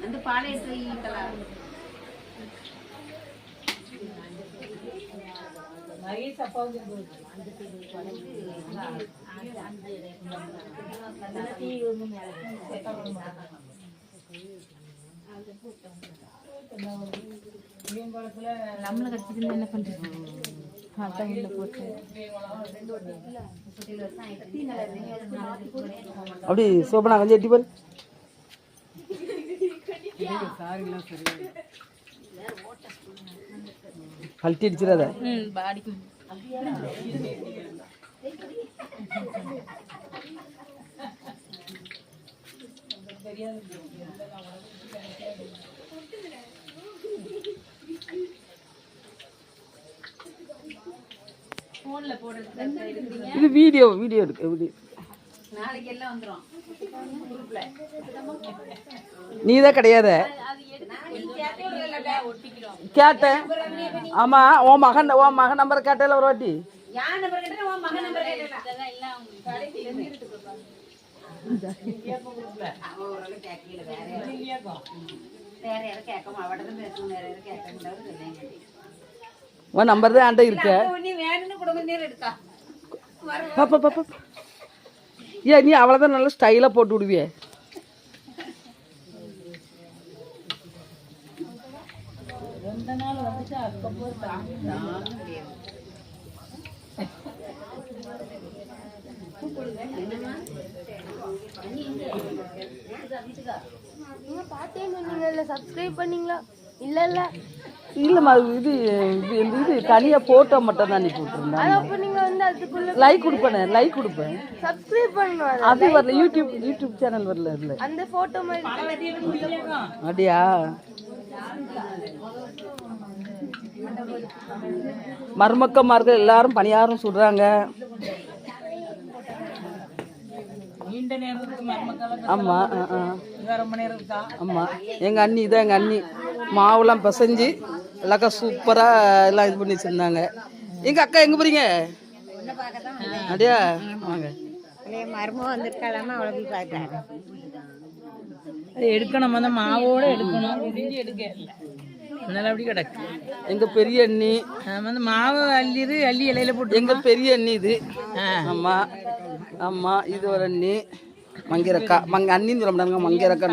அந்த பாளையத்தை நம்மளை கட்சிக்கு என்ன பண்றது? அப்படி சோபனா கொஞ்சம் எட்டி பாரு. கழட்டி அடிச்சிடாத. இது வீடியோ இருக்கு. நாளைக்கு எல்லாம் வந்துரும். நீதான் கிடையாது கேட்டேன். ஆமா உன் மகன் நம்பர் கேட்டல ஒரு வாட்டி. உன் நம்பர் தான் என்கிட்ட இருக்கு. ஏன் நீ அவ்வளோதான் நல்லா ஸ்டைலாக போட்டு விடுவியே. இல்லம்மா இது தனியா போட்டோ மட்டும் தான் நீ போட்டுருந்தேன். லைக் கொடுப்பேன். அது வரல. யூடியூப் சேனல் வரல. இல்ல அந்த போட்டோ அப்படியா? மருமக்கமார்கள் எல்லாரும் பணியாரம் சுடுறாங்க. ஆமா ஆமா எங்க அண்ணி இதான். எங்க அண்ணி மாவுலாம் பிசைஞ்சு எல்லாக்கா சூப்பரா எல்லாம் இது பண்ணி வச்சிருந்தாங்க. எங்க அக்கா எங்க போறீங்க? அப்படியா? வாங்க. எடுக்கணும் அந்த மாவோட எடுக்கணும். அப்படி கிடக்கு எங்க பெரிய அண்ணி. மாவு அள்ளி இலையில போட்டு எங்க பெரிய அண்ணி இது. ஆமா ஆமா இது ஒரு அண்ணி மங்கிறக்கா. அண்ணின்னு சொல்ல மாட்டாங்க, மங்கிறக்கா.